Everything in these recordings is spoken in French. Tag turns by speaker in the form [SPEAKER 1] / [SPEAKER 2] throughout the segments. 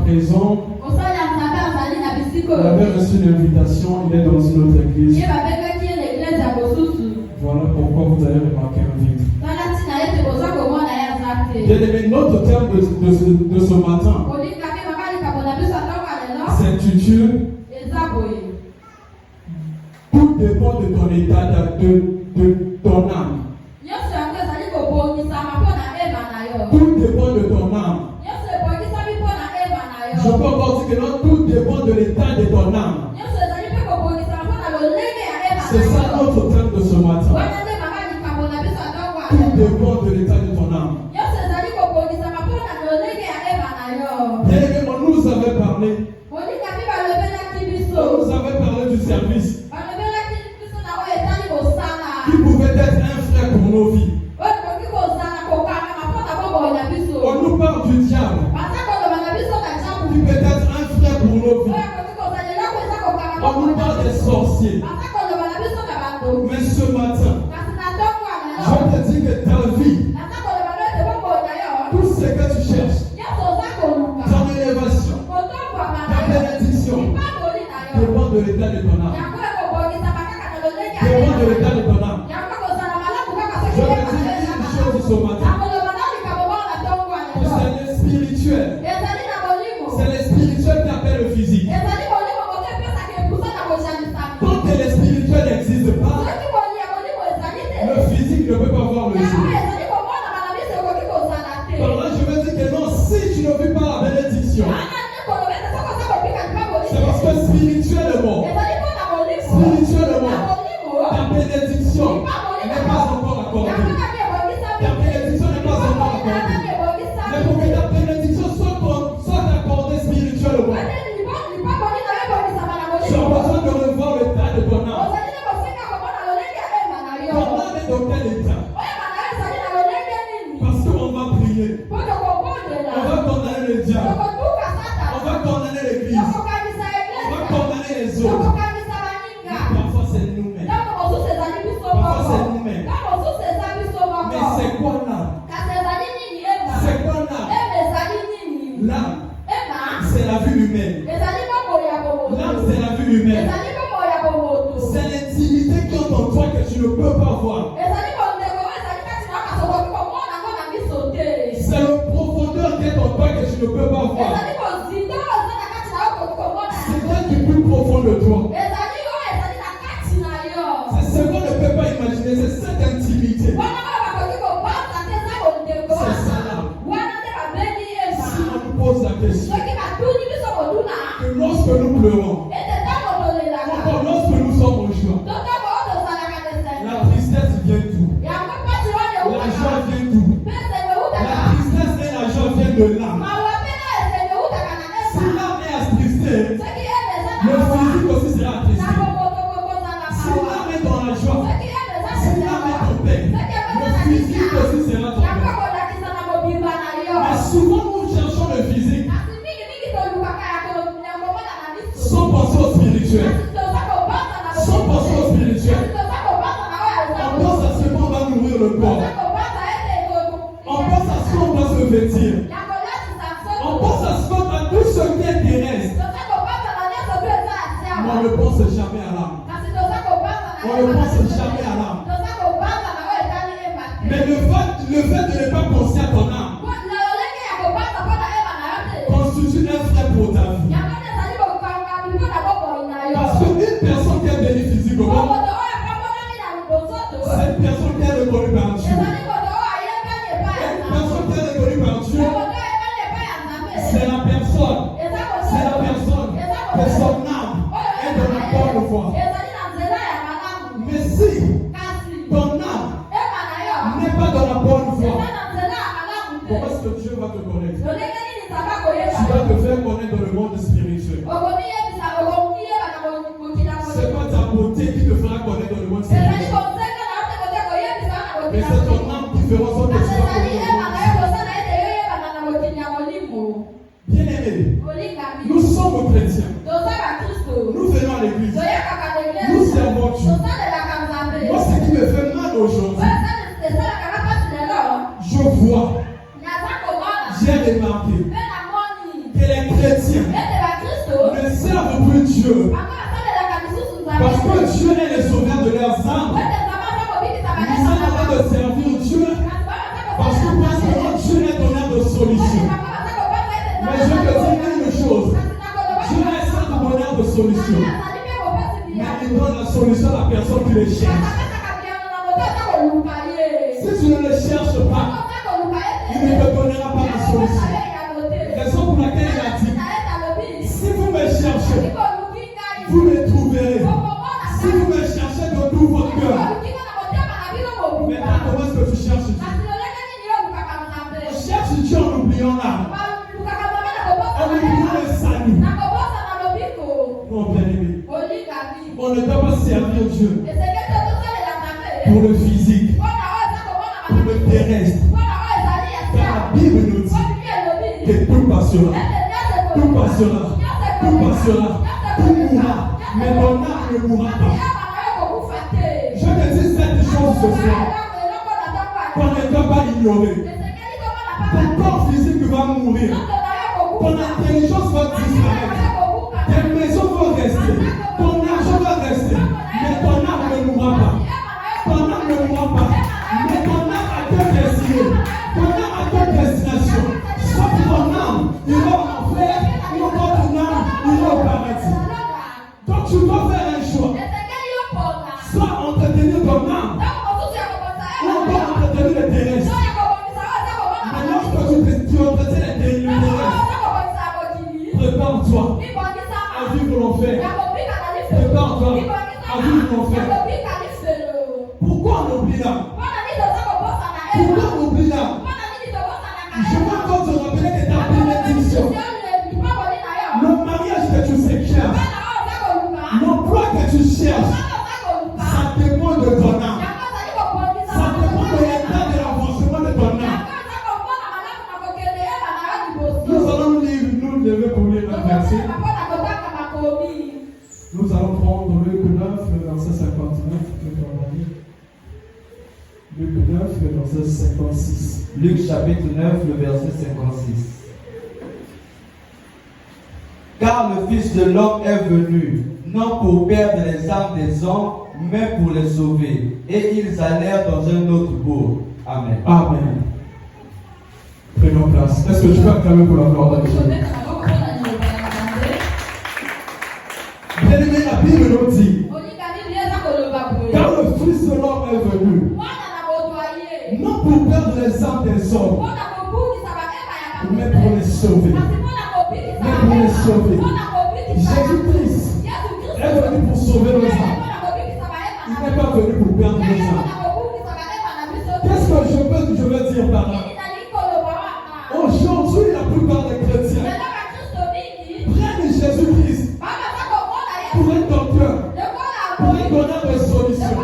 [SPEAKER 1] présent. Il avait reçu une invitation, il est dans une autre église. Voilà pourquoi vous allez remarquer un vide. Bien aimé, notre thème de ce matin s'intitule Tout dépend de ton état, de ton âme. Tout dépend de ton âme. Je peux encore dire que non, tout dépend de l'état de ton âme. C'est ça notre thème de ce matin. Tout dépend de l'état de ton âme. Bien aimé, on nous avait parlé. On nous avait parlé du service qui pouvait être un frère pour nos vies. On nous parle du diable qui peut être un frère pour nos vies. On nous parle des sorciers. Mais ce matin, je te dis que ta vie, tout ce que tu cherches, ton élévation, ta bénédiction, dépend de l'état de ton âme. Dépend de l'état de ton âme. Je te dis une chose ce matin. C'est le spirituel. C'est le spirituel qui appelle le physique. Tant que le spirituel n'existe pas, le physique ne peut pas voir le jour. Par là, je veux dire que non, si tu ne vis pas la bénédiction, c'est parce que spirituellement, ta bénédiction n'est pas encore accordée. Ta bénédiction n'est pas encore accordée. Mais pour que ta bénédiction soit accordée spirituellement, tu as besoin de revoir l'état de ton âme. Ton âme est dans quel état? Parce qu'on va prier. On va condamner le diable. On va condamner l'église. On va condamner les autres. Parfois c'est nous-mêmes. Parfois c'est nous-mêmes. Mais c'est quoi l'âme? C'est quoi l'âme? L'âme, c'est la vue humaine. L'âme, c'est la vue humaine. C'est l'intimité qui est en toi que tu ne peux pas voir. C'est le profondeur qui est en toi que tu ne peux pas voir. C'est là qui est plus profond de toi. C'est ce qu'on ne peut pas imaginer, c'est cette intimité. C'est ça là. Si on nous pose la question, que lorsque nous pleurons, encore lorsque nous sommes en joie, la tristesse vient d'où? La joie vient d'où? La tristesse et la joie viennent de l'âme. Si l'âme est attristée, le physique aussi sera attristé. Si l'âme est dans la joie, si l'âme est en paix, le physique aussi sera en paix. Mais souvent nous cherchons le physique sans penser au spirituel. Sans penser au spirituel. On pense à ce qu'on va nourrir le corps. On pense à ce qu'on doit se vêtir. On pense à ce qu'on a tout ce qui est terrestre. Mais on ne pense jamais à l'âme. On ne pense jamais à l'âme. Mais le fait de ne pas penser à ton âme constitue un frère pour ta vie. Parce qu'une personne qui est bénie physiquement, c'est une personne qui est reconnue par Dieu. Une personne qui est reconnue par Dieu, c'est la personne que son âme est dans la bonne voie. Mais si ton âme n'est pas dans la bonne voie, comment est-ce que Dieu va te connaître? Tu vas te faire connaître dans le monde spirituel. C'est pas ta beauté qui te fera connaître dans le monde spirituel. Mais c'est ton âme qui fera son que tu vas connaître dans le monde spirituel. Bien aimé, nous sommes chrétiens. Nous venons à l'église. Nous servons Dieu. Moi, ce qui me fait mal aujourd'hui, je vois, j'ai remarqué que les chrétiens
[SPEAKER 2] chrétiens ne servent plus Dieu. Parce que Dieu est le sauveur de leurs âmes. Ils sont en train de servir Dieu parce que Dieu est donneur de solutions. Mais je te dis une chose. Dieu est sans donneur de solutions. Mais il donne la solution à la personne qui le cherche. Si tu ne le cherches pas, il ne te donnera pas la solution. Raison pour laquelle il a dit, si vous me cherchez, vous me trouverez. Si vous me cherchez de tout votre cœur. Maintenant, comment est-ce que tu cherches Dieu? On cherche Dieu en oubliant l'âme. En oubliant le salut. Non, bien-aimé. On ne doit pas servir Dieu pour le physique, pour le terrestre. Car la Bible nous dit que tout passera. Tout passera. Tout passera. Tout mourra. Mais ton âme ne mourra pas. Je te dis cette chose ce soir. Qu'on ne doit pas ignorer. Ton corps physique va mourir. Ton intelligence va disparaître. Tes maisons vont rester. Ton argent va rester. Mais ton âme ne mourra pas. Ton âme ne mourra pas. Mais ton âme a deux destinées. Ton âme a deux destinations. Soit ton âme ira en enfer, ou encore ton âme ira au paradis. Donc tu dois faire un choix. Soit entretenir ton âme, ou encore entretenir le terrestre. Mais lorsque tu entretiens le terrestre, prépare-toi à vivre l'enfer. Prépare-toi à vivre l'enfer. Pourquoi on oublie l'âme? Pourquoi on oublie l'âme? Je veux encore te rappeler que ta bénédiction, le mariage que tu cherches, l'emploi que tu cherches, ça dépend de ton âme. Ça dépend de l'état de l'avancement de ton âme. Nous allons nous lever pour lire un verset. Nous allons prendre Luc 9, le verset 59. Luc 9, le verset 56.
[SPEAKER 3] Luc chapitre 9, le verset 56. Car le Fils de l'homme est venu, non pour perdre les âmes des hommes, mais pour les sauver. Et ils allèrent dans un autre bourg. Amen.
[SPEAKER 2] Amen. Prenons place. Est-ce que tu peux acclamer pour la gloire de Dieu? Bien-aimé, la Bible nous dit, car le Fils de l'homme est venu, non pour perdre les âmes des hommes, mais pour les sauver. Mais pour les sauver. Jésus-Christ est venu pour sauver nos âmes. Il n'est pas venu pour perdre nos âmes. Qu'est-ce que je veux dire par là? Aujourd'hui, la plupart des chrétiens prennent Jésus-Christ pour être docteur, pour être donneur de solutions.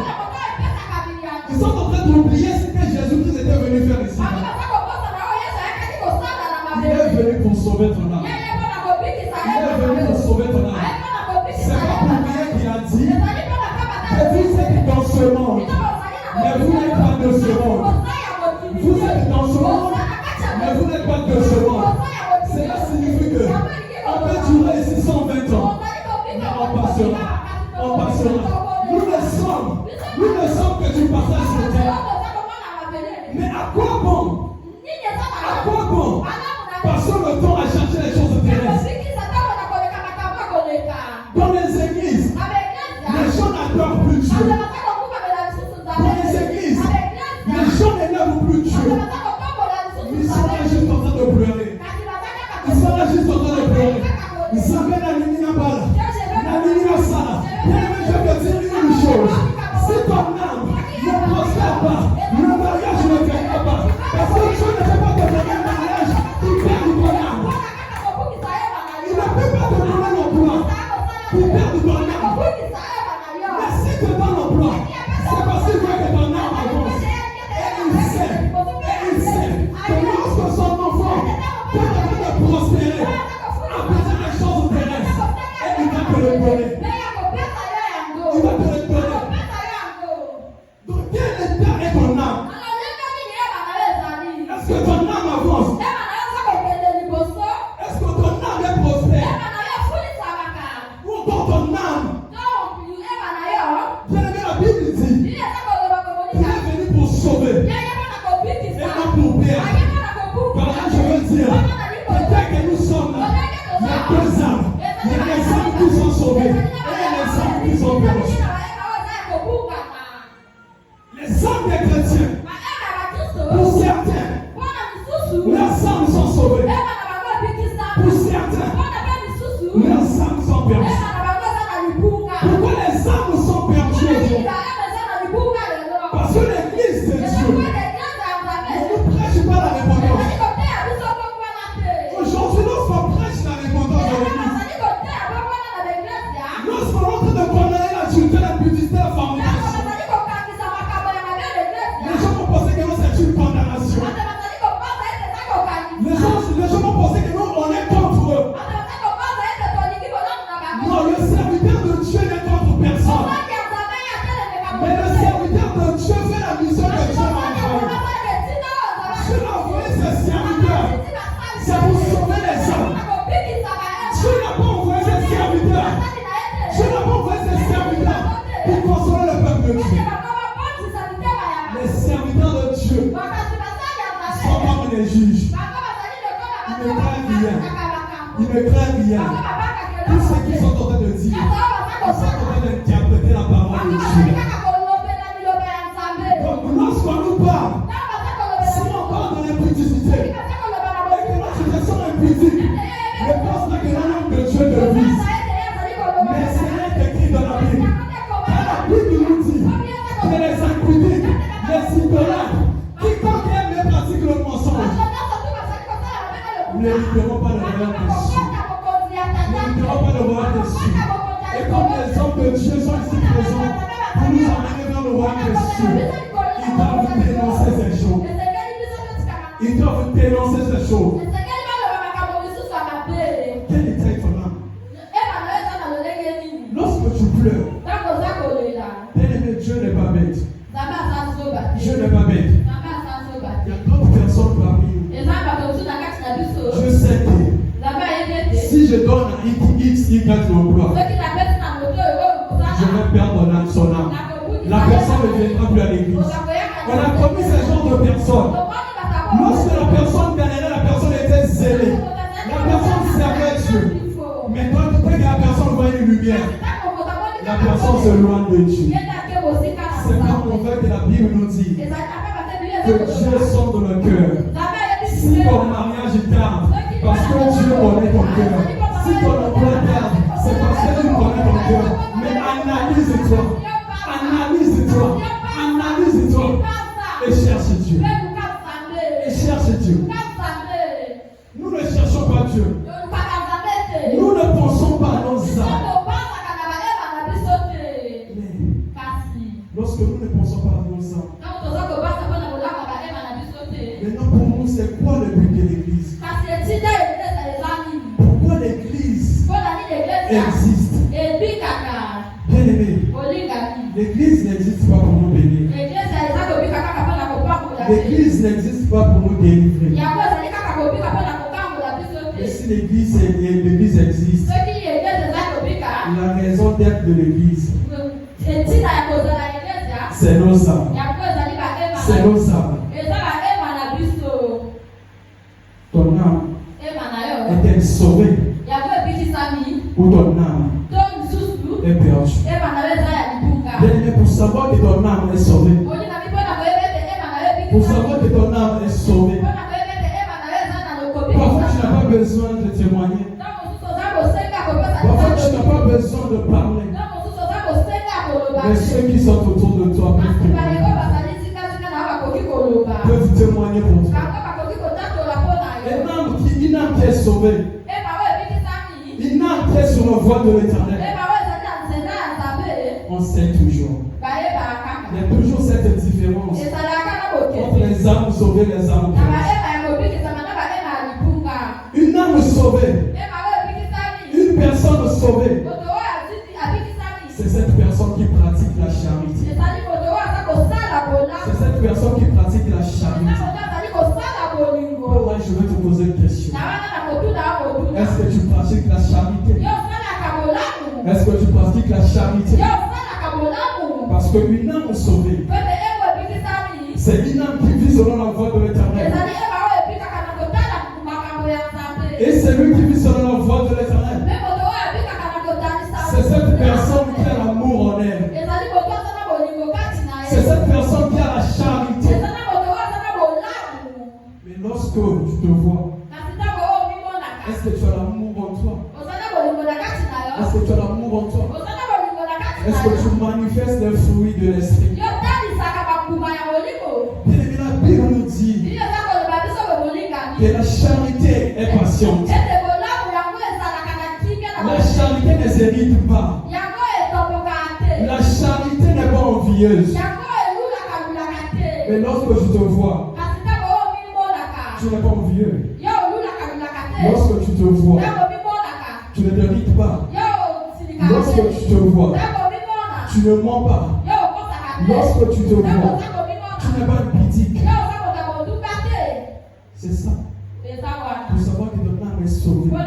[SPEAKER 2] Ils sont en train d'oublier ce que Jésus-Christ était venu faire ici. Il est venu pour sauver ton âme. Il est venu pour sauver ton âme. C'est pas pour rien qu'il a dit que vous êtes dans ce monde, mais vous n'êtes pas de ce monde. Vous êtes dans ce monde, mais vous n'êtes pas de ce monde. Cela signifie que on peut durer ici 120 ans, mais on passera. On passera. Nous ne sommes que du passage sur terre. Mais à quoi bon? À quoi bon? Passons le temps à chercher les choses terrestres. Dans les églises, les gens n'adorent plus Dieu. Dans les églises, les gens n'élèvent plus Dieu. Ils sont là juste en train de pleurer. Ils sont là juste en train de pleurer. Ils s'appellent la Nini Bala. La Nini Sala. Je veux te dire une chose. Si ton âme ne prospère pas, le mariage ne viendra pas. Parce que Dieu ne peut pas te donner un mariage qui perd ton âme. Il ne peut pas te donner l'emploi qui perd ton âme. Mais si tu donnes l'emploi, c'est parce qu'il veut que ton âme avance. Et il sait que lorsque son enfant peut te prospérer, à besoin des choses terrestres, et il va te le donner. Il va te le donner. Donc quel état est ton âme? Est-ce que ton âme avance? Est-ce que ton âme est prospère? crains rien. Tous ceux qui sont en train de dire, qui sont en train d'interpréter la parole de Dieu. Donc lorsqu'on nous parle, si on parle de l'impudicité, et que notre situation est impudique, je pense que l'homme de Dieu devise. Mais c'est rien écrit dans la Bible. Car la Bible nous dit que les impudiques, les idolâtres, quiconque aime et pratique le mensonge, ne libéreront pas le royaume des cieux. Ne libéreront pas le royaume des cieux. Et comme les hommes de Dieu sont ici présents pour nous amener vers le royaume des cieux, ils doivent dénoncer ces choses. Ils doivent dénoncer ces choses. Quel était ton âme? Lorsque tu pleures, bien-aimé, Dieu n'est pas bête. Dieu n'est pas bête. Il y a d'autres personnes parmi nous. Je sais que si je donne à X, Y l'emploi, je vais perdre son âme. La personne ne viendra plus à l'église. On a commis ce genre de personnes. Lorsque la personne gagnerait, la personne était zélée. La personne servait Dieu. Mais quand la personne voit une lumière, la personne se loin de Dieu. C'est comme on fait que la Bible nous dit que Dieu sonde le cœur. Si ton mariage tarde, parce que Dieu connaît ton cœur. Si ton emploi tarde, c'est parce que Dieu connaît ton cœur. Mais analyse-toi. Analyse-toi. Analyse-toi. Et cherche Dieu. Et cherche Dieu. Nous ne cherchons pas Dieu. Nous ne pensons pas à nos âmes. Lorsque nous ne pensons pas à nos âmes, maintenant pour nous, c'est quoi le but de l'église? Pourquoi l'église existe? Bien aimé, l'église n'existe pas pour nous bénir. L'église n'existe pas pour nous délivrer. Et si l'église existe, la raison d'être de l'église, c'est nos âmes. C'est nos âmes. Ton âme est-elle sauvée? Ou ton âme est perdue? Bien-aimé, pour savoir que ton âme est sauvée, pour savoir que ton âme est sauvée, parfois tu n'as pas besoin de témoigner. Parfois tu n'as pas besoin de parler. Mais ceux qui sont autour de toi peuvent témoigner pour toi. Une âme qui est sauvée, une âme qui est sur la voie de l'éternel, on sait toujours. Il y a toujours cette différence entre les âmes sauvées et les âmes perdues. Une âme sauvée, une personne sauvée, c'est cette personne qui pratique la charité. C'est cette personne qui pratique la charité. Moi, je vais te poser une question. Est-ce que tu pratiques la charité? Est-ce que tu pratiques la charité? Parce qu'une âme sauvée, c'est une âme qui vit selon la voie de l'éternel. Et celui qui vit selon la voie de l'éternel, c'est cette personne qui a l'amour en elle. C'est cette personne qui a la charité. Mais lorsque tu te vois, est-ce que tu as l'amour en toi? Est-ce que tu as l'amour en toi? Est-ce que tu manifestes les fruits de l'esprit? Bien aimé, la Bible nous dit que la charité est patiente. La charité ne s'hérite pas. La charité n'est pas envieuse. Mais lorsque je te vois, tu n'es pas envieux. Lorsque tu te vois, tu ne t'irrites pas. Lorsque tu te vois, tu ne mens pas. Lorsque tu te vois, tu n'es pas pudique. C'est ça. Pour savoir que ton âme est sauvée, tu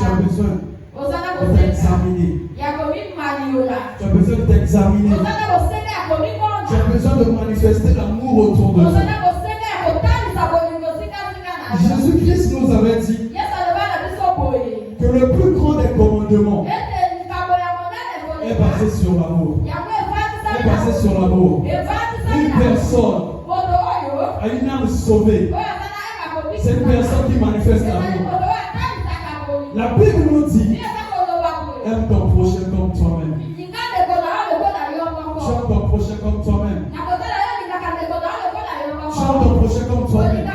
[SPEAKER 2] as besoin de t'examiner. Tu as besoin de t'examiner. Tu as besoin de manifester l'amour autour de toi. Jésus-Christ nous avait dit le plus grand des commandements est basé sur l'amour. Est basé sur l'amour. Une personne a une âme sauvée. C'est une personne qui manifeste l'amour. La Bible nous dit, aime ton prochain comme toi-même. Tu aimes ton prochain comme toi-même. Tu aimes ton prochain comme toi-même.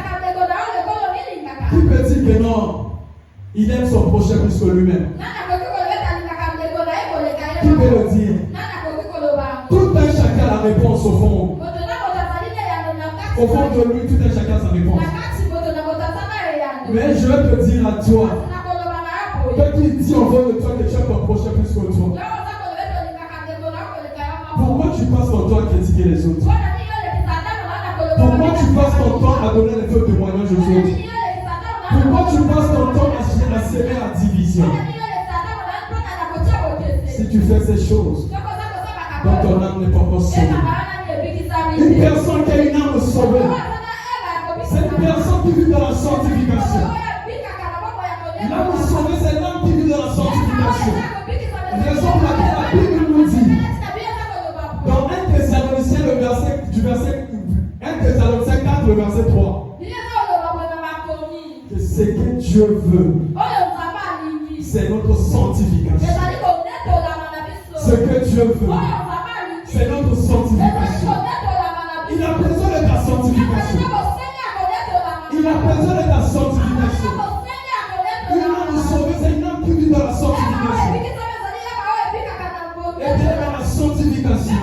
[SPEAKER 2] Qui peut dire que non, il aime son prochain plus que lui-même? Qui peut le dire? Tout un chacun a la réponse au fond. Au fond de lui, tout un chacun a sa réponse. Mais je vais te dire à toi, toi qui dis au fond de toi que tu aimes ton prochain plus que toi, pourquoi tu passes ton temps à critiquer les autres? Pourquoi tu passes ton temps à donner les faux témoignages aux autres? Pourquoi tu passes ton temps à s'aimer la division? Si tu fais ces choses, donc ton âme n'est pas encore sauvée. Une personne qui a une âme sauvée, c'est une personne qui vit dans la sanctification. L'âme sauvée, c'est l'âme qui vit dans la sanctification. Raison pour laquelle la Bible nous dit, dans 1 Thessaloniciens, le verset 4, le verset 3, que ce que Dieu veut, c'est notre sanctification. Ce que Dieu veut, c'est notre sanctification. Il a besoin de ta sanctification. Il a besoin de ta sanctification. Une âme sauvée, c'est une âme qui vit dans la sanctification. Et bien dans la sanctification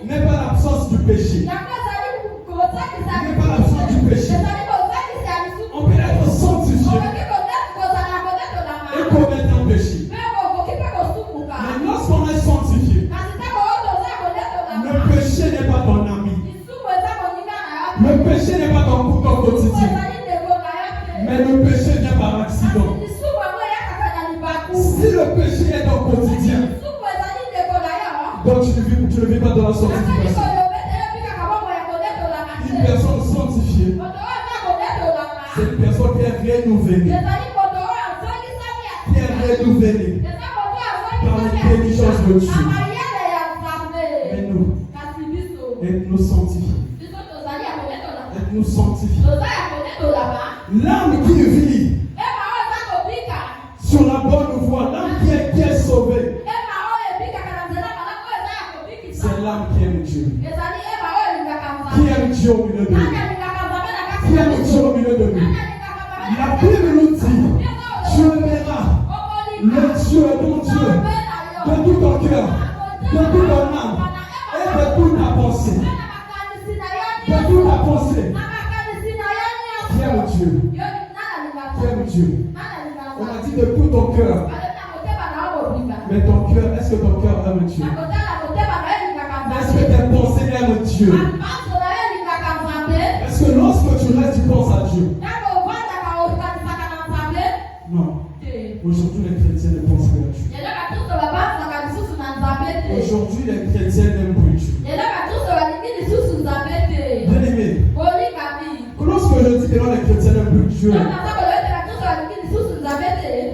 [SPEAKER 2] n'est pas l'absence du péché. N'est pas l'absence du péché. On peut être sanctifié et commettre un péché. Mais lorsqu'on est sanctifié, le péché n'est pas ton ami. Le péché n'est pas ton quotidien. Mais le péché vient par accident. Si le péché est ton quotidien, donc tu ne vis pas dans la sanctification. Une personne sanctifiée, c'est une personne qui est renouvelée. Qui est renouvelée par l'intelligence de Dieu. Et nous sanctifiés. Et nous sanctifiés. L'âme qui vit sur la bonne voie, l'âme qui est sauvée, c'est l'âme qui aime Dieu. Qui aime Dieu au milieu de nous. Qui aime Dieu au milieu de nous. La Bible nous dit, tu aimeras le Dieu, ton Dieu, de tout ton cœur, de toute ton âme et de toute ta pensée. De toute ta pensée. Qui aime Dieu. Qui aime Dieu. On a dit de tout ton cœur. Mais ton cœur, est-ce que ton cœur aime Dieu? Est-ce que tes pensées aiment Dieu? Est-ce que lorsque tu restes, tu penses à Dieu? Non. Aujourd'hui, les chrétiens ne pensent pas à Dieu. Aujourd'hui, les chrétiens n'aiment plus Dieu. Bien aimé, lorsque je dis que non, les chrétiens n'aiment plus Dieu,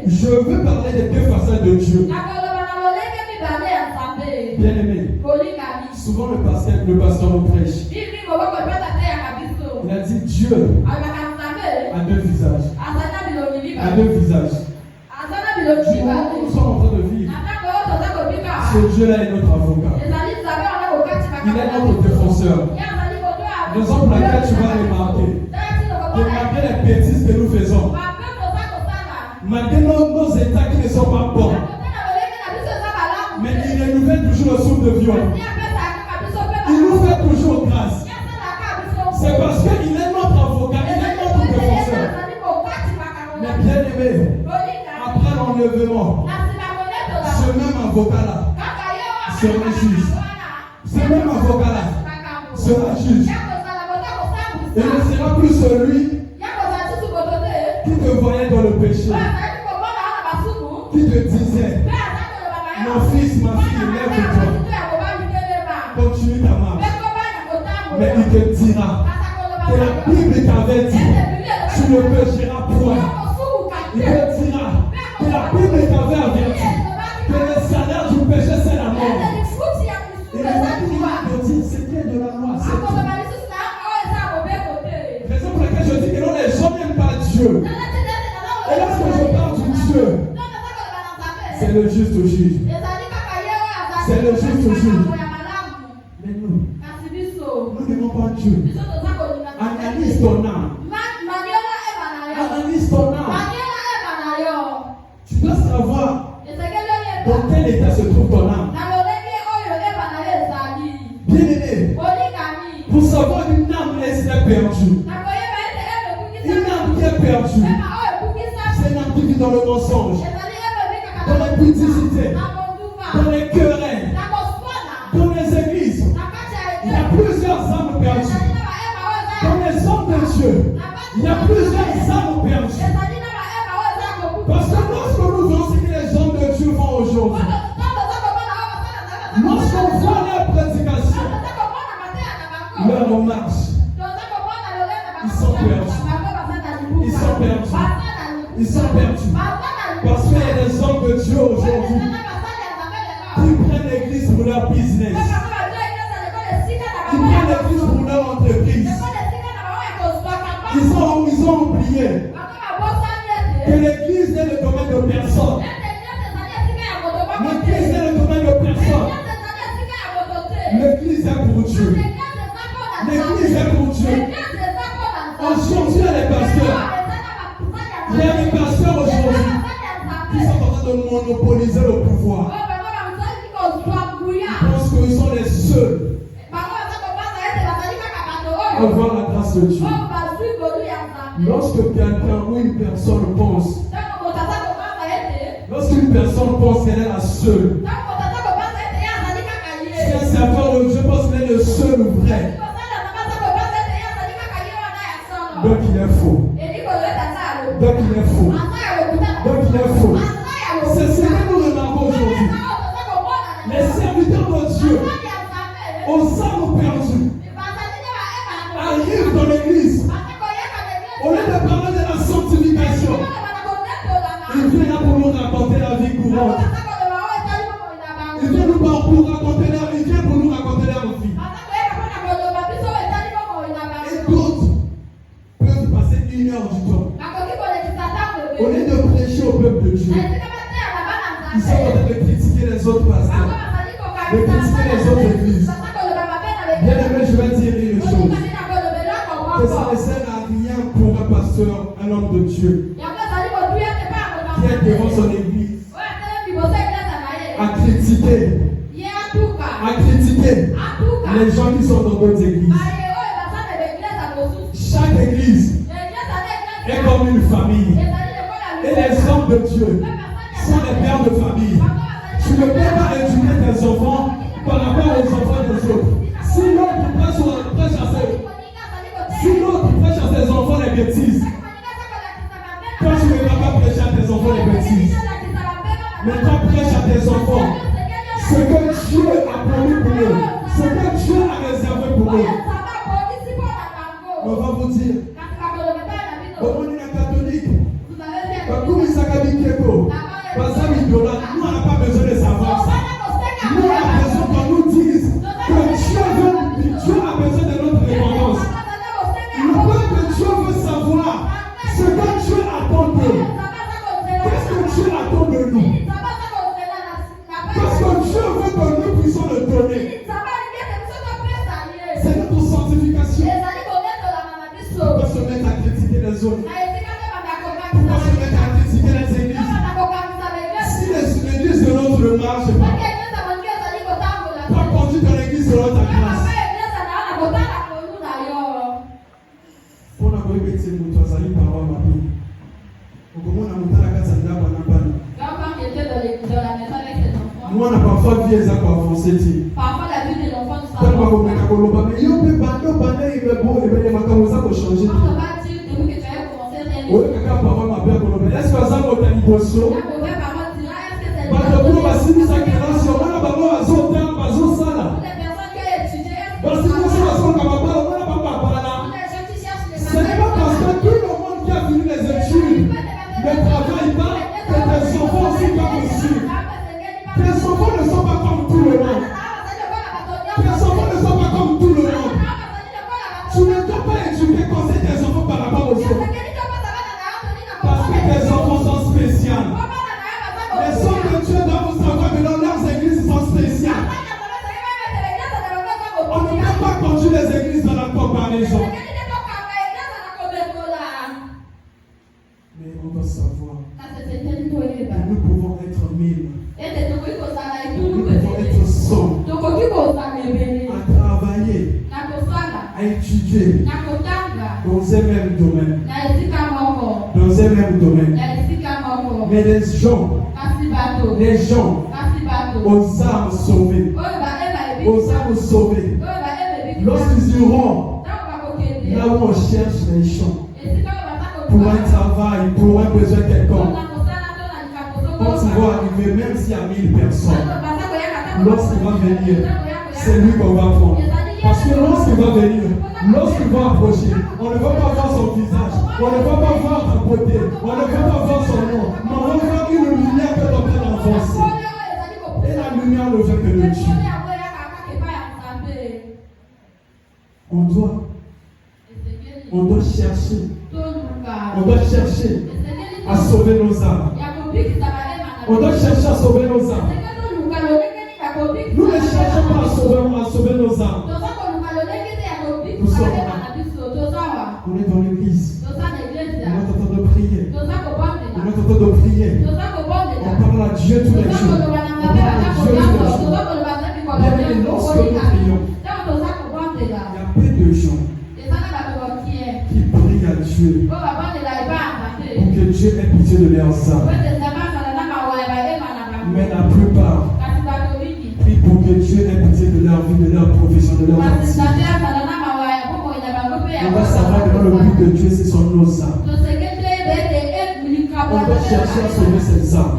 [SPEAKER 2] je veux parler des deux facettes de Dieu. Bien aimé, souvent le pasteur nous prêche. Il a dit Dieu a deux visages. A deux visages. Nous sommes en train de vivre. Ce Dieu-là est notre avocat. Il est notre défenseur. Raison pour laquelle tu vas remarquer que malgré les bêtises que nous faisons, malgré nos états qui ne sont pas bons, mais il renouvelle toujours le souffle de viol. Il nous fait toujours grâce. C'est parce qu'il est notre avocat, il est notre défenseur. Mais bien aimé, après l'enlèvement, ce même avocat-là sera juge. Ce même avocat-là sera juge. Et ne sera plus celui qui te voyait dans le péché, qui te disait, mon fils, ma fille, lève-toi, continue ta marche. Mais il te dira que la Bible t'avait dit, tu ne pécheras point. Il te dira que la C'est le juste juge. C'est le juste juge. Mais nous n'aimons pas Dieu. Analyse ton âme. Analyse ton âme. Tu dois savoir dans quel état se trouve ton âme. Bien aimé, pour savoir une âme est perdue. Une âme qui est perdue, c'est une âme qui vit dans le mensonge, dans la pudicité, dans les querelles, dans les églises. Il y a plusieurs âmes perdues. Dans les hommes de Dieu, il y a plusieurs âmes perdues. Parce que lorsque nous voyons ce que les hommes de Dieu font aujourd'hui, lorsqu'on voit leur prédication, leur marche, ils sont perdus. Ils sont perdus. Ils sont perdus. Parce qu'il y a des hommes de Dieu aujourd'hui qui prennent l'église pour leur business. Ils prennent l'église pour leur entreprise. Ils ont oublié que l'église est le domaine de personne. L'église est le domaine de personne. L'église est pour Dieu. L'église est pour Dieu. Aujourd'hui, il y a des pasteurs. Il y a des pasteurs aujourd'hui qui sont en train de monopoliser le pouvoir. Ils pensent qu'ils sont les seuls à voir la grâce de Dieu. Lorsque quelqu'un ou une personne pense, lorsqu'une personne pense qu'elle est la seule, si un serveur de Dieu pense qu'il est le seul vrai, donc il est faux. Donc il est faux. Donc il est faux. C'est ce que nous remarquons aujourd'hui. Les serviteurs de Dieu, aux âmes perdues, arrivent dans l'église. Au lieu de parler de la sanctification, ils viennent là pour nous raconter la vie courante. Ils viennent nous pour raconter leur vie. Ils viennent pour nous raconter leur vie. Et d'autres peuvent passer 1 heure du temps. Au lieu de prêcher au peuple de Dieu, ils sont en train de critiquer les autres pasteurs, de critiquer les autres églises. Bien aimé, je vais dire une chose. Que ça ne sert à rien pour un pasteur, un homme de Dieu, qui est devant son église, à critiquer les gens qui sont dans d'autres églises. Chaque église est comme une famille. Et les hommes de Dieu sont les pères de famille. Tu ne peux pas éduquer tes enfants par rapport aux enfants des autres. Si l'autre prêche à ses enfants les bêtises, toi tu ne vas pas prêcher à tes enfants les bêtises. Mais toi prêche à tes enfants ce que Dieu a promis pour eux, ce que Dieu a réservé pour eux. On va vous dire, au monde catholique, nous on n'a pas besoin de savoir ça. Nous on a besoin qu'on nous dise que Dieu a besoin de notre dépendance. Le peuple de Dieu veut savoir ce que Dieu attend d'eux. Qu'est-ce que Dieu attend de nous? Qu'est-ce que Dieu veut que nous puissions le donner? C'est notre sanctification. Pourquoi se mettre à critiquer les autres? Pourquoi se mettre à critiquer les églises? Si l'église de l'autre ne marche pas, toi conduis dans l'église selon ta grâce. On a voulu que tu nous fasses aller par ma vie. Comment on a monté la casa de la banane? Moi, on a parfois vu les accords avancés.
[SPEAKER 1] Parfois, la vie de l'enfant du
[SPEAKER 2] salon. Mais il y a des bandes, il va bon, il va y avoir comme ça pour changer.
[SPEAKER 1] On ne va pas dire depuis que tu as commencé à faire.
[SPEAKER 2] Oui, quelqu'un parle ma père pour le est-ce que ça va être une potion? Parce que pour ma si nous accélérons, on a d'abord à son terme, à son salaire. Parce que nous sommes à son camarade, on n'a pas parlé là. Ce n'est pas parce que tout le monde qui a fini les études ne travaille pas que tes enfants aussi doivent suivre. Tes enfants ne sont pas comme tout le monde. Tes enfants ne sont pas comme tout le monde. Tu ne dois pas éduquer conseiller tes enfants par rapport aux autres. Parce que tes enfants sont spéciaux. Les hommes de Dieu étudier dans un même domaine. Dans un même domaine. Mais les gens aux âmes sauvées, lorsqu'ils iront là où on cherche les gens, pour un travail, pour un besoin quelconque, quand tu vas arriver, même s'il y a 1000 personnes, lorsqu'il va venir, c'est lui qu'on va prendre. Parce que lorsqu'il va venir, lorsqu'il va approcher, on ne va pas voir son visage, on ne va pas voir sa beauté, on ne va pas voir son nom, mais on va voir une lumière qui est en train d'enfoncer. Et la lumière ne vient que de Dieu. On doit chercher à sauver nos âmes. On doit chercher à sauver nos âmes. Nous ne cherchons pas à sauver nos âmes. Nous sommes là. On est dans l'église. On est en train de prier. On est en train de prier. On parle à Dieu tous les jours. On parle à Dieu tous les jours. Bien, lorsque nous prions, il y a peu de gens qui prient à Dieu pour que Dieu ait pitié de leurs âmes. Mais la plupart prient pour que Dieu ait pitié de leur vie, de leur profession, de leur activité. On va savoir que le but de Dieu, ce sont nos âmes. On doit chercher à sauver ces âmes.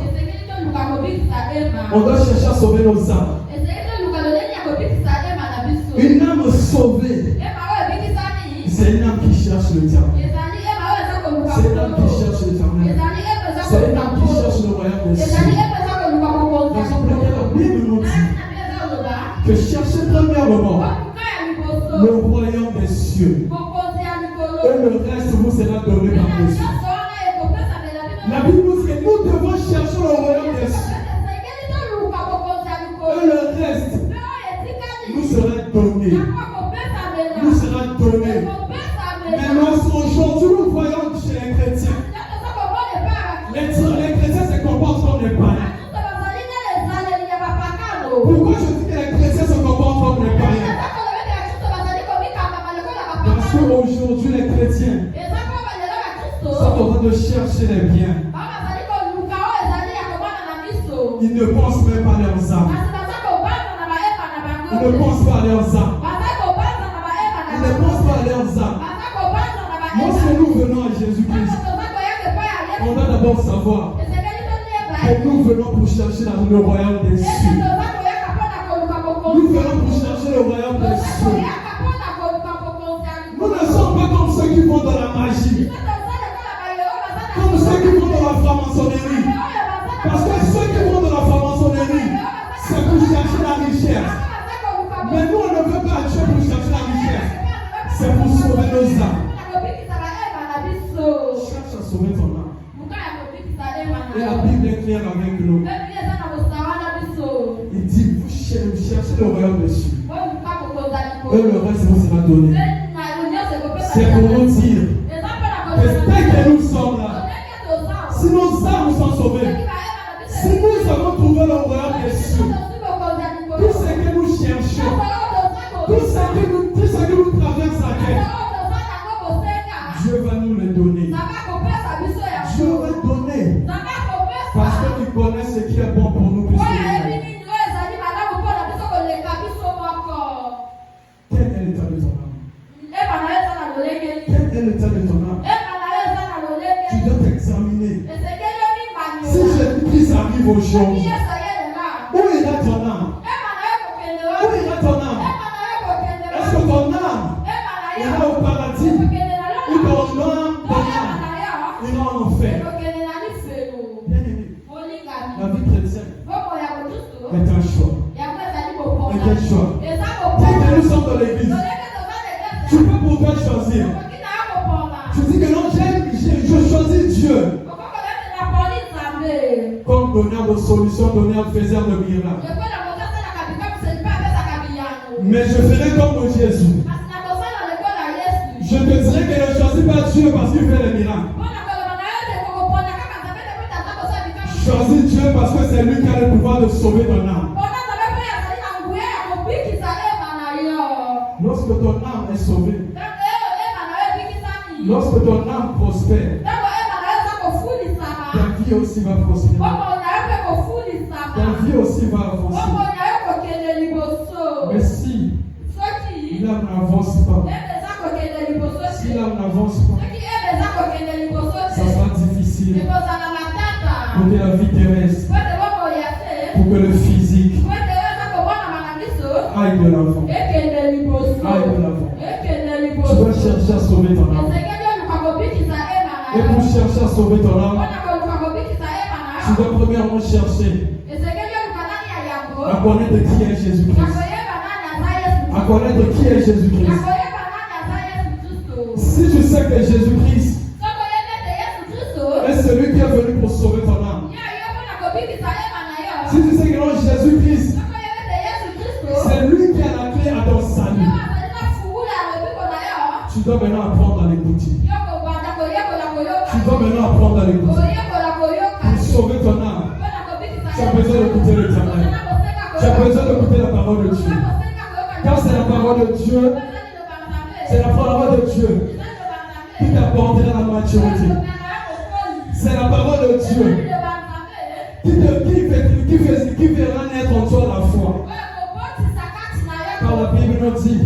[SPEAKER 2] On doit chercher à sauver nos âmes. Une âme sauvée, c'est une âme qui cherche le diable. C'est une âme qui cherche l'éternel. C'est une âme qui cherche le royaume des cieux. Raison pour laquelle la Bible nous dit que cherchez premièrement le royaume des cieux. Et le reste vous sera donné par Jésus. La Bible nous dit que nous devons chercher le royaume des cieux. Et le reste nous sera donné. Nous sera donné. Mais aujourd'hui, nous voyons chez les chrétiens. Les chrétiens se comportent comme les païens. Pourquoi je dis que les chrétiens se comportent comme les païens? Parce qu'aujourd'hui, les chrétiens sont en train de chercher les biens. Ils ne pensent même pas à leurs âmes. Ils ne pensent pas à leurs âmes. Ils ne pensent pas à leurs âmes. Lorsque nous venons à Jésus-Christ, on doit d'abord savoir que nous venons pour chercher dans le royaume des cieux. Nous venons pour chercher le royaume des cieux. Nous ne sommes pas comme ceux qui vont dans la magie, comme ceux qui vont dans la franc-maçonnerie. Parce que ceux qui vont dans la franc-maçonnerie, c'est pour chercher la richesse. Mais nous, on ne veut pas Dieu pour chercher la richesse. C'est pour sauver nos âmes. Cherche à sauver ton âme. Et la Bible est claire avec nous. Il dit, vous cherchez le royaume des cieux. Et le reste vous sera donné. C'est pour nous dire que dès que nous sommes là, si nos âmes sont sauvées, si nous avons trouvé le royaume des cieux, tout ce que nous cherchons, tout ce que nous traversons à tête, Dieu va nous le donner. Dieu va donner. Parce qu'il connaît ce qui est bon pour nous. Quel est l'état de ton âme? Quel est l'état de ton âme? Tu dois t'examiner. Si Jésus-Christ arrive aujourd'hui, où est ton âme? Où est ton âme? Est-ce que ton âme ira au paradis? Ou ton âme ira en enfer? La vie chrétienne est un choix. Et quel choix? Dès que nous sommes dans l'église, tu peux pouvoir choisir. Tu dis que non, je choisis Dieu comme donneur de solutions, donneur de faiseur de miracles. Mais je ferai comme Jésus. Je te dirai que je ne choisis pas Dieu parce qu'il fait les miracles. Choisis Dieu parce que c'est lui qui a le pouvoir de sauver ton âme. Lorsque ton âme est sauvée, Lorsque ton âme prospère, ta vie aussi va prospérer. Ta vie aussi va avancer. Mais si l'âme n'avance pas, si l'âme n'avance pas, ça sera difficile pour que la vie terrestre, pour que le physique aille de l'avant. Aille de l'avant. Tu dois chercher à sauver ton âme. Et pour chercher à sauver ton âme, tu dois premièrement chercher à connaître qui est Jésus-Christ. À connaître qui est Jésus-Christ. Si tu sais que Jésus-Christ est celui qui est venu pour sauver ton âme, si tu sais que non, Jésus-Christ, c'est lui qui a la clé à ton salut, tu dois maintenant apprendre à l'écouter. Tu dois maintenant apprendre à l'écouter. Pour sauver ton âme, tu as besoin d'écouter l'Éternel. Tu as besoin d'écouter la parole de Dieu. Car c'est la parole de Dieu, c'est la parole de Dieu qui t'apportera la maturité. C'est la parole de Dieu qui fera naître en toi la foi. Car la Bible nous dit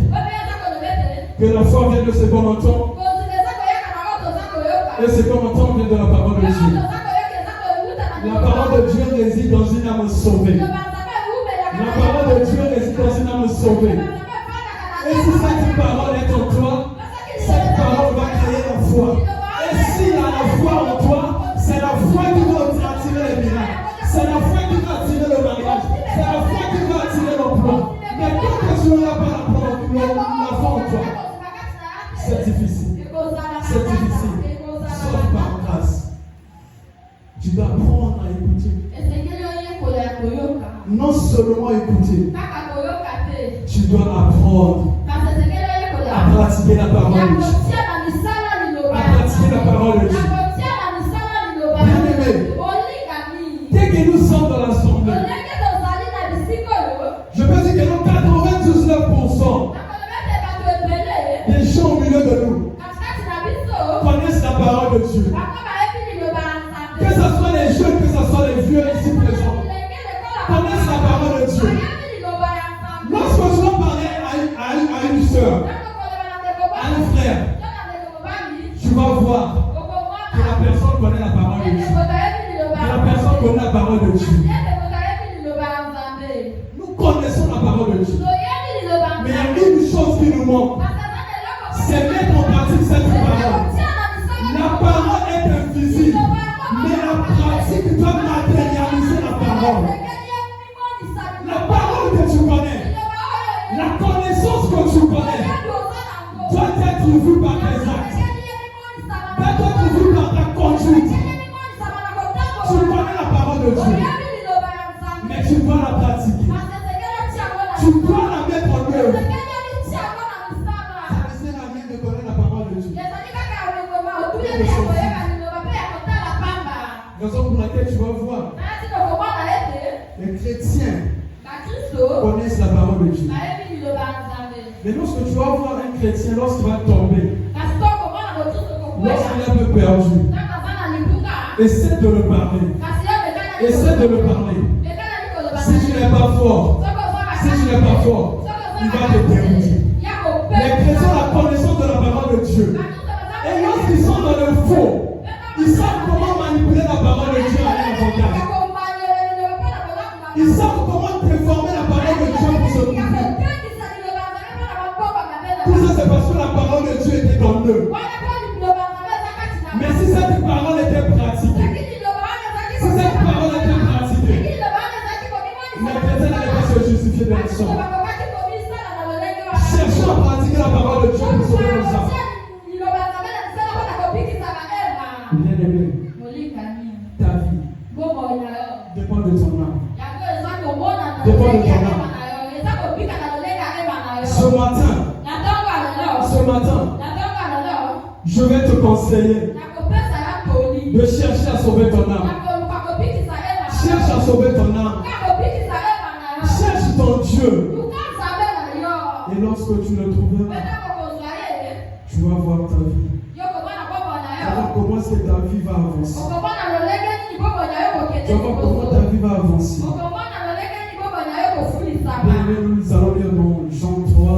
[SPEAKER 2] que la foi vient de ce qu'on entend et ce qu'on entend vient de la parole de Dieu. La parole de Dieu réside dans une âme sauvée. La parole de Dieu réside dans une âme sauvée. Et si cette parole est en toi, cette parole va créer la foi. Et s'il y a la foi en toi, c'est la foi qui va attirer les miracles. C'est la foi qui va attirer le mariage. C'est la foi qui va attirer l'emploi. Mais tant que tu n'as pas la foi en toi, c'est difficile. C'est difficile. Sauf par grâce. Tu dois apprendre à écouter. Non seulement écouter, tu dois apprendre à pratiquer la parole de Dieu. À pratiquer la parole de Dieu. Bien-aimé, dès que nous sommes dans l'assemblée, je peux dire que nous 99% des gens au milieu de nous connaissent la parole de Dieu. Que ce soit les jeunes, que ce soit les vieux ici présents, connaissent la parole de Dieu. Lorsque tu vas parler à une soeur, à un frère, tu vas voir que la personne connaît la parole de Dieu. Que la personne connaît la parole de Dieu. Nous connaissons la parole de Dieu. Mais il y a une chose qui nous manque, c'est mettre en pratique cette parole. La parole est invisible, mais la pratique doit matérialiser la parole. La parole que tu connais, la connaissance que tu connais, doit être vue par tes actes, doit être vue par ta conduite. Tu connais la parole de Dieu, mais tu dois la pratiquer. Tu dois la mettre en œuvre. Ça ne sert à rien de connaître la parole de Dieu. Raison pour laquelle tu vas voir, les chrétiens connaissent la parole de Dieu. Mais lorsque tu vas voir un chrétien, lorsqu'il va tomber, lorsqu'il est un peu perdu, essaie de le parler. Essaie de le parler. Si tu n'es pas fort, il va te dérouiller. Les chrétiens ont la connaissance de la parole de Dieu. Et lorsqu'ils sont dans le faux, ils savent comment manipuler la parole de Dieu à leur avantage. Ils savent comment déformer la parole de Dieu pour se prouver. Tout ça, c'est parce que la parole de Dieu était dans eux. Mais si cette parole était pratiquée, les chrétiens n'allaient pas se justifier de leur sang. Cherchons à pratiquer la parole de Dieu pour sauver nos âmes. Bien-aimé, ta vie dépend de ton âme. Dépend de ton âme. Ce matin, je vais te conseiller de chercher à sauver ton âme. Cherche à sauver ton âme. Cherche ton Dieu. Et lorsque tu le trouveras, tu vas voir ta vie que ta vie va avancer. Tu vas voir comment ta vie va avancer. Bien, nous allons lire dans Jean 3,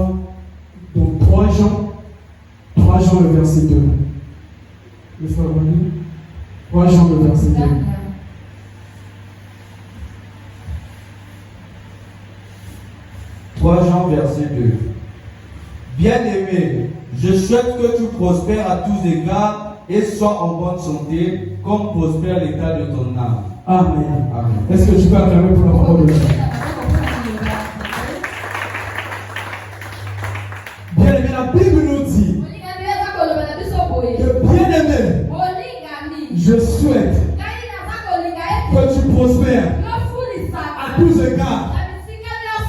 [SPEAKER 2] donc 3 Jean le verset 2. Le frère René, 3 Jean le verset 2.
[SPEAKER 3] 3 Jean verset 2. Bien-aimé, je souhaite que tu prospères à tous égards et sois en bonne santé, comme prospère l'état de ton âme.
[SPEAKER 2] Amen.
[SPEAKER 3] Amen.
[SPEAKER 2] Est-ce que tu peux acclamer pour la parole de Dieu? Bien-aimé, la Bible nous dit que bien-aimé, je souhaite que tu prospères à tous égards,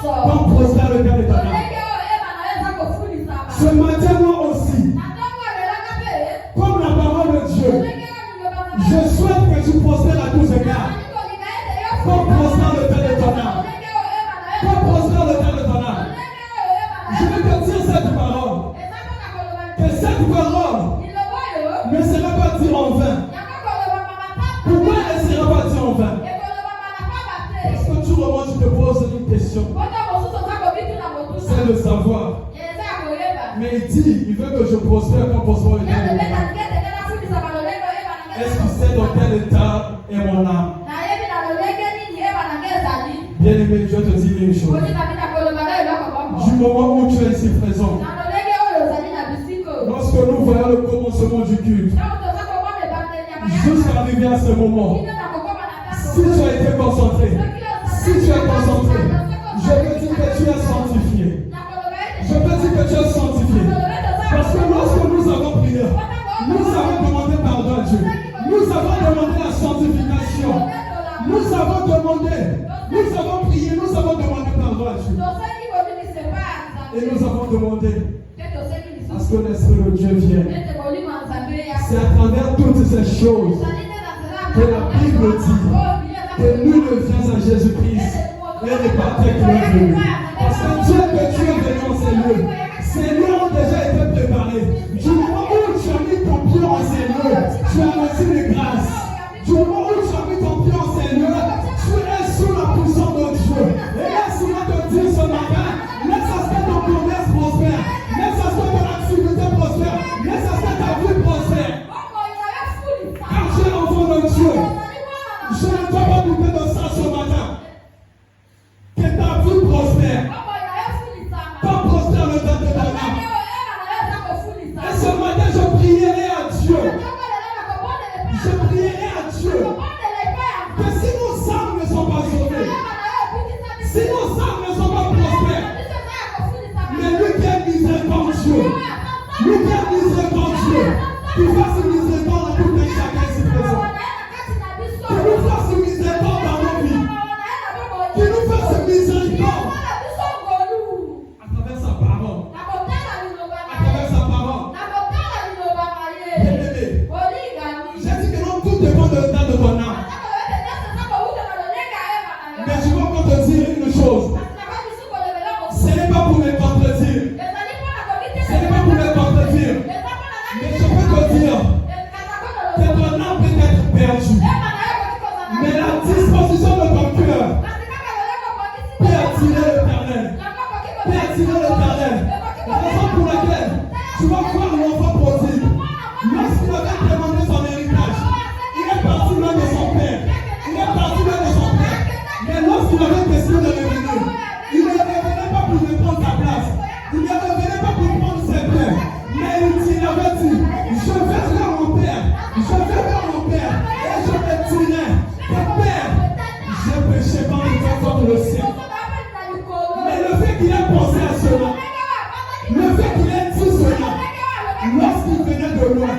[SPEAKER 2] comme prospère l'état de ton âme. Ce matin, moi aussi, comme la parole de Dieu, je souhaite que tu prospères à tous égards, comme prospère l'état de ton âme. Comme prospère l'état de ton âme. Je vais te dire cette parole. Que cette parole ne sera pas dite en vain. Pourquoi elle ne sera pas dite en vain? Parce que tout le monde, je te pose une question. C'est de savoir. Mais il dit, il veut que je prospère comme prospère l'état de mon âme. Est-ce que c'est dans quel état est mon âme? Bien-aimé, je te dis une chose. Du moment où tu es ici présent, lorsque nous voyons le commencement du culte, jusqu'à arriver à ce moment, si tu as été concentré, si tu es concentré, je peux dire que tu es sanctifié. Je peux dire que tu es sanctifié. Parce que lorsque nous avons prié, nous avons demandé pardon à Dieu. Nous avons demandé la sanctification. Nous avons demandé, nous avons prié, nous avons demandé pardon à Dieu. Et nous avons demandé à ce que l'Esprit de Dieu vienne. C'est à travers toutes ces choses que la Bible dit que nul ne vient à Jésus-Christ et n'est pas tel qu'il est venu. Parce que Dieu que tu es venu en ces lieux, ces lieux ont déjà été préparés. Du moment où tu as mis ton pied en ces lieux, tu as reçu les grâces. Du moment où tu as mis ton pied en ces lieux, tu es sous la puissance de Dieu. Et laisse-moi te dire ce matin, laisse à ce que ton commerce prospère, laisse à ce que ton activité prospère, laisse à ce que ta vie prospère. Car tu es enfant de Dieu. Je ne dois pas douter de ça ce matin. Que ta vie prospère. Pas prospère le temps de ton âme. Et ce matin, je prierai à Dieu. Je prierai à Dieu. Que si nos âmes ne sont pas sauvées, si nos âmes ne sont pas prospères, mais lui qui est miséricordieux, lui qui est miséricordieux, qui fasse miséricorde à tout un chacun ici présent. Qui nous fasse miséricorde dans nos vies. Qui nous fasse miséricorde à travers sa parole. À travers sa parole. Bien-aimé, j'ai dit que non, tout dépend de l'état de ton âme. Mais je veux encore te dire une chose. Ce n'est pas pour me contredire. Ce n'est pas pour me contredire. Mais je peux te dire que ton âme peut être perdue. Mais la disposition de ton cœur peut attirer l'éternel. Peut attirer l'éternel. La raison pour laquelle tu vas voir l'enfant prodigue. Lorsqu'il avait demandé son héritage, il est parti loin de son père. Il est parti loin de son père. Mais lorsqu'il avait décidé de revenir, il ne revenait pas pour reprendre sa place. Il ne revenait pas pour prendre ses biens. Mais il avait dit, je vais vers mon père. Je vais vers mon père. Et je me dirai, Père, j'ai péché par le temps contre le ciel. Mais le fait qu'il ait pensé à cela, le fait qu'il ait dit cela, lorsqu'il venait de loin,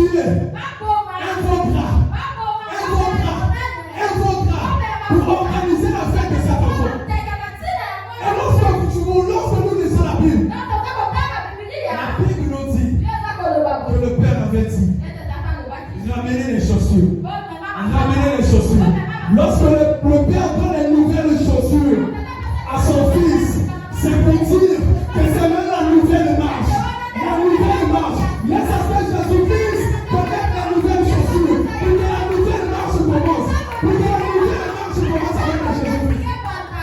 [SPEAKER 2] tuer un contrat pour organiser la fête de cet enfant. Et lorsque nous lisons la Bible nous dit que le Père avait dit, ramenez les chaussures. Ramenez les chaussures. Lorsque le Père donne les nouvelles chaussures à son fils, c'est pour dire que c'est même la nouvelle marche. La nouvelle marche. Laisse à ce que Jésus-Christ connaisse la nouvelle chaussure. Pour que la nouvelle marche commence. Pour que la nouvelle marche commence avec la Jésus-Christ.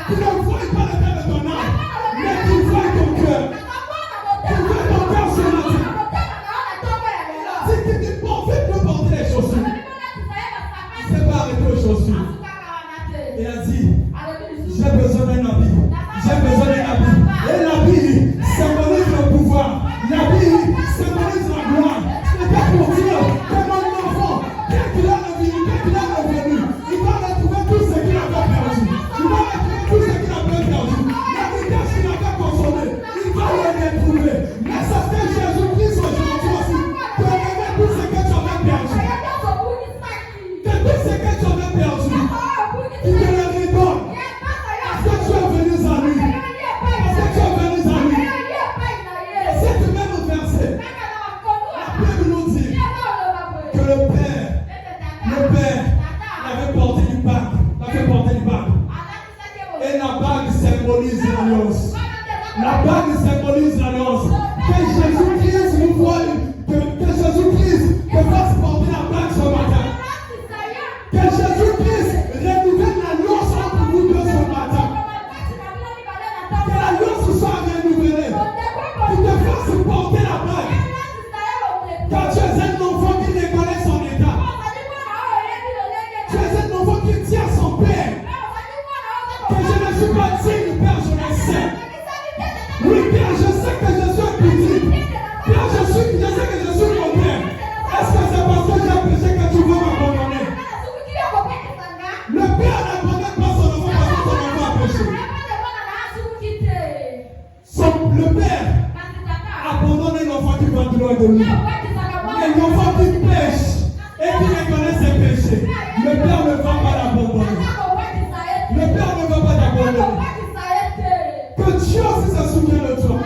[SPEAKER 2] Tu ne vois pas le cœur de ton âme, mais tu vois ton cœur. Tu vois ton cœur ce matin. Si tu dis, bon, faites-le porter les chaussures. C'est pas avec les chaussures. Il a dit, j'ai besoin d'un habit. J'ai besoin d'un habit. Et l'habit symbolise le pouvoir. L'habit symbolise la gloire. C'était pour dire que mon enfant, dès qu'il a revenu, il va retrouver tout ce qu'il avait perdu. Il va retrouver tout ce qu'il avait perdu. La richesse qu'il avait consommée, il va le retrouver. Mais c'est ce que Jésus-Christ aujourd'hui aussi te remet tout ce que tu avais perdu. Que tout ce que tu avais perdu, il te le redonne. Parce que tu es venu à lui. Parce que tu es venu à lui. C'est le même verset. La Bible nous dit que le Père avait porté du bague. Et la bague symbolise l'alliance. La bague symbolise l'alliance. Que Jésus-Christ nous voie, que Jésus-Christ te fasse porter la bague ce matin. Que Jésus-Christ renouvelle l'alliance entre vous deux ce matin. Que l'alliance soit renouvelée. Qu'il te fasse porter la bague. Quand tu es un enfant qui déconnaît son état. Tu es un enfant qui tient son père. Que je ne suis pas digne, Père, je le sais. Oui, Père, je sais que je suis petit. Père, je sais que je suis ton père. Est-ce que c'est parce que j'ai péché que tu veux m'abandonner? Le Père n'abandonne pas son enfant parce que son enfant a péché. Le Père abandonne l'enfant qui va de loin de lui. Et l'enfant qui pêche et qui reconnaît ses péchés, le Père ne va pas l'abandonner. Le Père ne va pas t'abandonner. Que Dieu aussi se souvient de toi.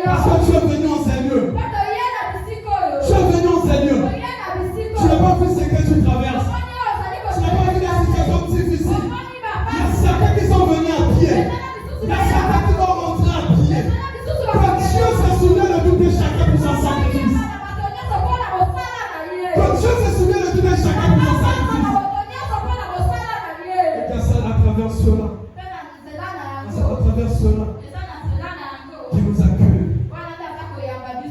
[SPEAKER 2] Parce que tu es venu en Seigneur. Tu es venu en Seigneur. Tu n'as pas vu ce que tu traverses. Tu n'as pas vu la situation difficile. Il y a certains qui sont venus à pied. Il y a certains qui vont rentrer à pied. Que Dieu se souvient de tout et chacun pour son sacrifice. Que Dieu se souvient de tout et chacun pour son sacrifice. Et qu'il y a ça à travers cela. À travers cela. Qui nous accueille.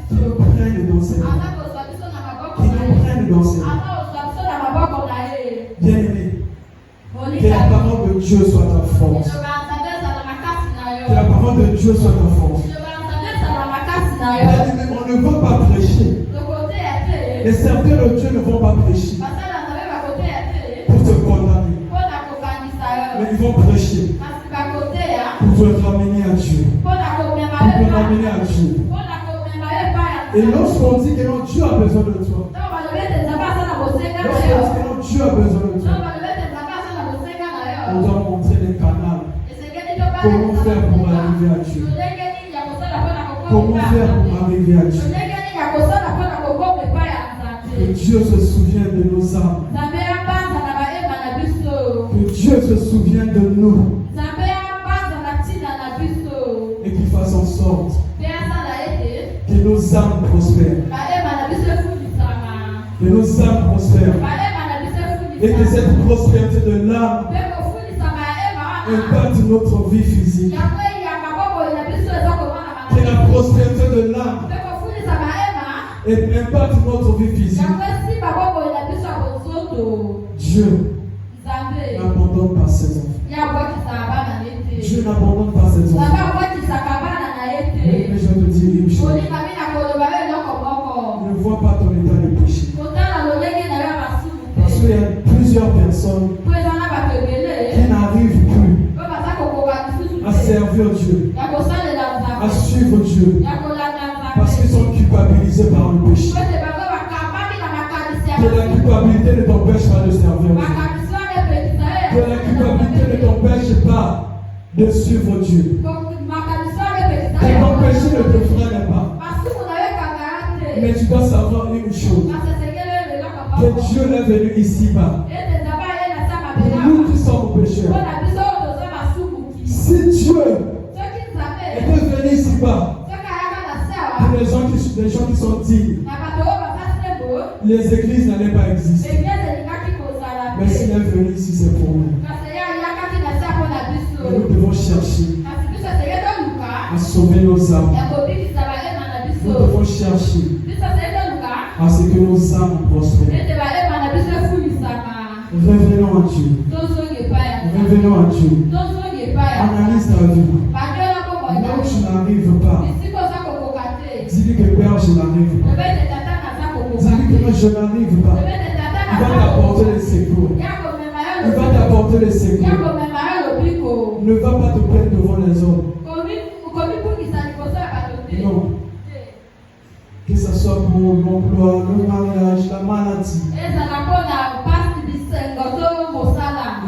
[SPEAKER 2] Qui nous prenne dans ses mains. Qui nous prenne dans ses mains. Bien-aimé. Que la parole de Dieu soit ta force. Que la parole de Dieu soit ta force. Bien-aimé, on ne va pas prêcher. Les serviteurs de Dieu ne vont pas prêcher pour te condamner. Mais ils vont prêcher pour te ramener à Dieu. Pour te ramener à Dieu. Et lorsqu'on dit que non, Dieu a besoin de toi. Lorsqu'on dit que non, Dieu a besoin de toi. On doit montrer les canaux. Comment faire pour arriver à Dieu? Comment faire pour arriver à Dieu? Que Dieu se souvienne de nos âmes. Que Dieu se souvienne de nous. Et qu'il fasse en sorte que nos âmes prospèrent. Que nos âmes prospèrent. Et que cette prospérité de l'âme impacte notre vie physique. Que la prospérité de l'âme impacte notre vie physique. Dieu n'abandonne pas ses enfants. Dieu n'abandonne pas ses enfants. Mais je te dis une chose. Ne vois pas ton état de péché. Parce qu'il y a plusieurs personnes qui n'arrivent plus à servir Dieu, à suivre Dieu, parce qu'ils sont culpabilisés par le péché. culpabilité ne t'empêche pas de servir Dieu. Que la culpabilité ne t'empêche pas de suivre Dieu. Que ton péché ne te freine pas. Mais tu dois savoir une chose. Que Dieu est venu ici-bas. Pour nous qui sommes pécheurs. Si Dieu était venu ici-bas pour les gens qui sont dignes, les églises n'allaient pas exister. Mais s'il est venu ici, c'est pour nous. Et nous devons chercher à sauver nos âmes. Nous devons chercher à ce que nos âmes prospèrent. Revenons à Dieu. Revenons à Dieu. Analyse ta vie. Là où tu n'arrives pas, dis-lui que Père, je n'arrive pas. Dis-lui que je n'arrive pas. Il va t'apporter les secours. Il va t'apporter les secours. Ne va pas te plaindre devant les autres. Non. Que ce soit pour l'emploi, le mariage, la maladie.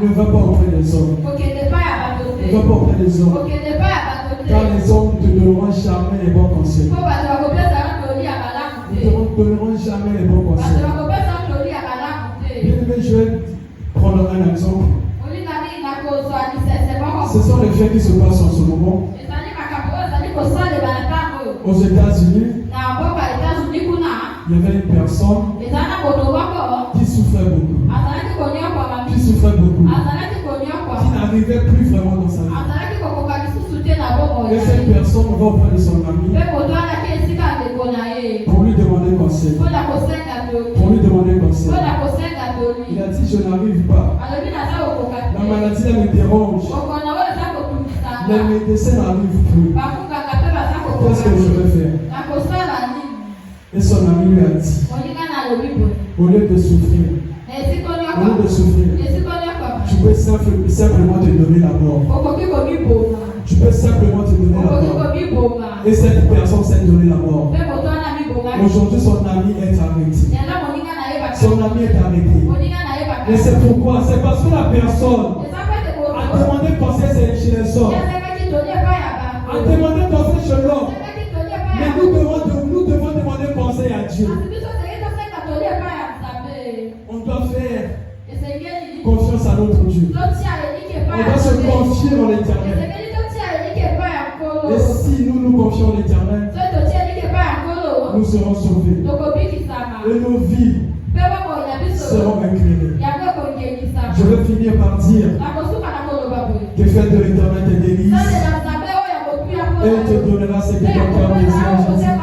[SPEAKER 2] Ne va pas auprès des hommes. Ne va pas auprès des hommes. Car les hommes ne te donneront jamais les bons conseils. Ils ne te donneront jamais les bons conseils. Bien, je vais prendre un exemple. Ce sont les faits qui se passent en ce moment. Aux États-Unis, il y avait une personne qui souffrait beaucoup. Qui n'arrivait plus vraiment dans sa vie. Et cette personne va auprès de son ami pour lui demander conseil. Il a dit, je n'arrive pas. La maladie elle me dérange. Les médecins n'arrivent plus. Qu'est-ce que je vais faire? Et son ami lui a dit, au lieu de souffrir, tu peux simplement te donner la mort. Tu peux simplement te donner la mort. Et cette personne s'est donné la mort. Aujourd'hui, son ami est arrêté. Son ami est arrêté. Et c'est pourquoi? C'est parce que la personne a demandé conseil chez les hommes. A demandé conseil chez l'homme. Mais nous devons demander conseil à Dieu. On doit faire confiance à notre Dieu. On doit se confier dans l'Éternel. Et si nous confions en l'Éternel, nous serons sauvés. Et nos vies seront éclairées. Je veux finir par dire que fais de l'Éternel tes délices et il te donnera ce que ton cœur désire.